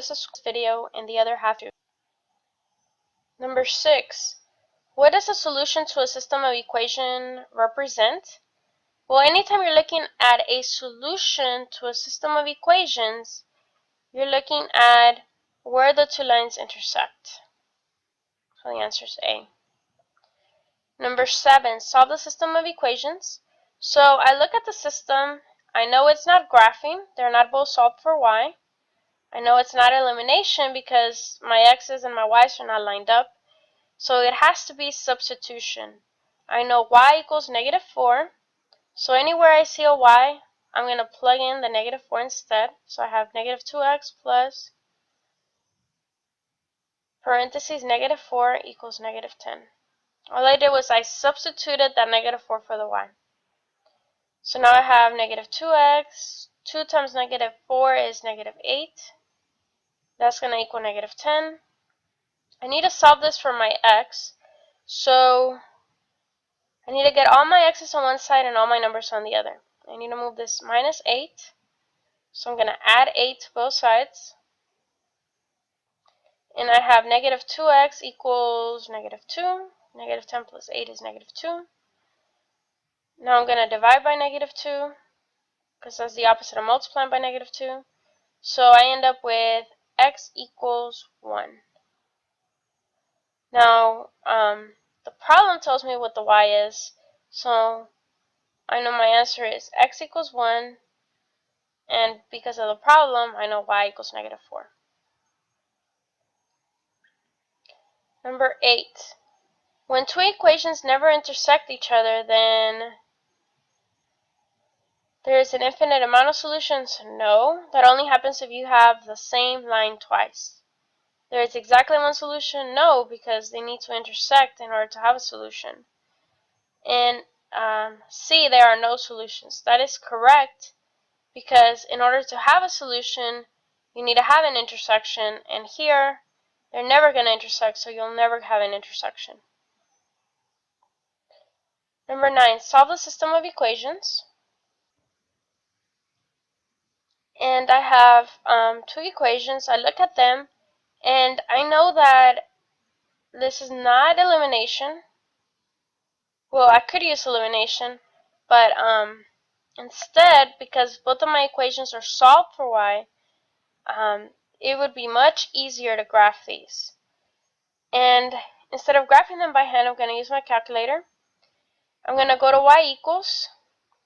this is video and the other half. Number 6. What does a solution to a system of equation represent? Well, anytime you're looking at a solution to a system of equations, you're looking at where the two lines intersect. So the answer is A. Number 7. Solve the system of equations. So I look at the system. I know it's not graphing. They're not both solved for y. I know it's not elimination because my x's and my y's are not lined up. So it has to be substitution. I know y equals -4. So anywhere I see a y, I'm going to plug in the -4 instead. So I have -2x plus parentheses -4 equals -10. All I did was I substituted that -4 for the y. So now I have -2x. 2 times -4 is -8. That's going to equal -10. I need to solve this for my x. So I need to get all my x's on one side and all my numbers on the other. I need to move this -8. So I'm going to add 8 to both sides. And I have -2x equals -2. -10 plus 8 is -2. Now I'm going to divide by -2 because that's the opposite of multiplying by -2. So I end up with x equals 1. Now, the problem tells me what the y is. So I know my answer is x equals 1. And because of the problem, I know y equals -4. Number 8. When two equations never intersect each other, then there is an infinite amount of solutions? No. That only happens if you have the same line twice. There is exactly one solution? No, because they need to intersect in order to have a solution. In C, there are no solutions. That is correct, because in order to have a solution, you need to have an intersection, and here, they're never going to intersect, so you'll never have an intersection. Number 9, solve the system of equations. And I have two equations. I look at them, and I know that this is not elimination. Well, I could use elimination, but instead, because both of my equations are solved for y, it would be much easier to graph these. And instead of graphing them by hand, I'm going to use my calculator. I'm going to go to y equals,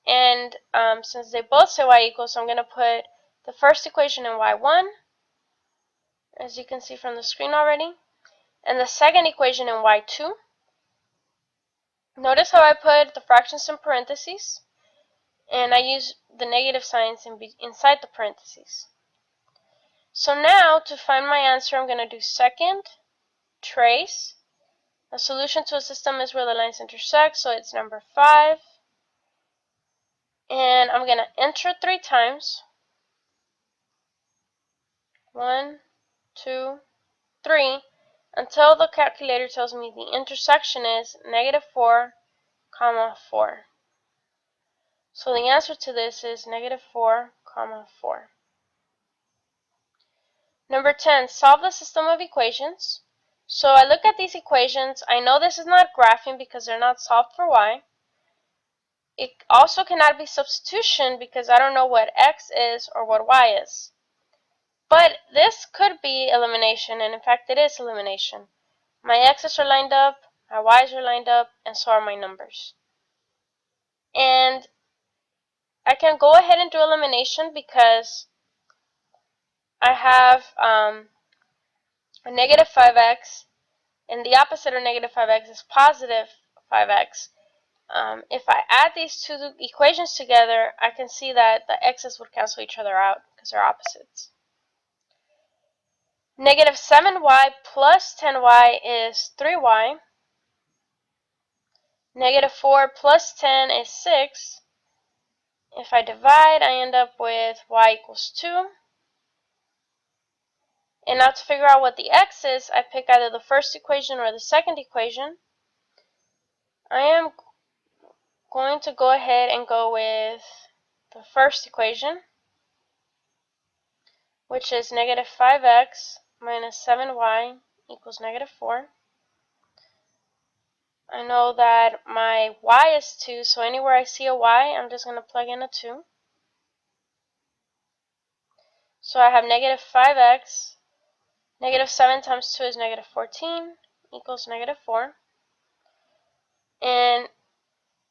and since they both say y equals, I'm going to put the first equation in y1, as you can see from the screen already, and the second equation in y2. Notice how I put the fractions in parentheses, and I use the negative signs inside the parentheses. So now, to find my answer, I'm going to do second, trace. A solution to a system is where the lines intersect, so it's number 5. And I'm going to enter 3 times. 1, 2, 3, until the calculator tells me the intersection is -4, 4. So the answer to this is -4, 4. Number 10, solve the system of equations. So I look at these equations. I know this is not graphing because they're not solved for y. It also cannot be substitution because I don't know what x is or what y is. But this could be elimination, and in fact it is elimination. My x's are lined up, my y's are lined up, and so are my numbers. And I can go ahead and do elimination because I have a -5x, and the opposite of -5x is positive 5x. If I add these two equations together, I can see that the x's would cancel each other out because they're opposites. -7y plus 10y is 3y. -4 plus 10 is 6. If I divide, I end up with y equals 2. And now to figure out what the x is, I pick either the first equation or the second equation. I am going to go ahead and go with the first equation. which is negative 5x minus 7y equals negative 4. I know that my y is 2, so anywhere I see a y, I'm just going to plug in a 2. So I have negative 5x, negative 7 times 2 is negative 14, equals negative 4. And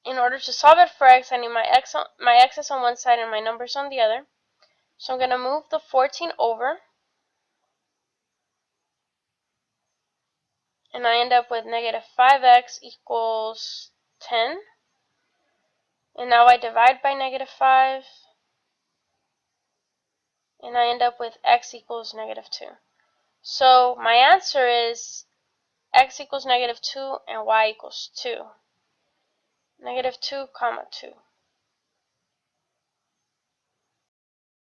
in order to solve it for x, I need my x's on one side and my numbers on the other. So I'm going to move the 14 over, and I end up with negative 5x equals 10. And now I divide by negative 5, and I end up with x equals negative 2. So my answer is x equals negative 2 and y equals 2. Negative 2, comma 2.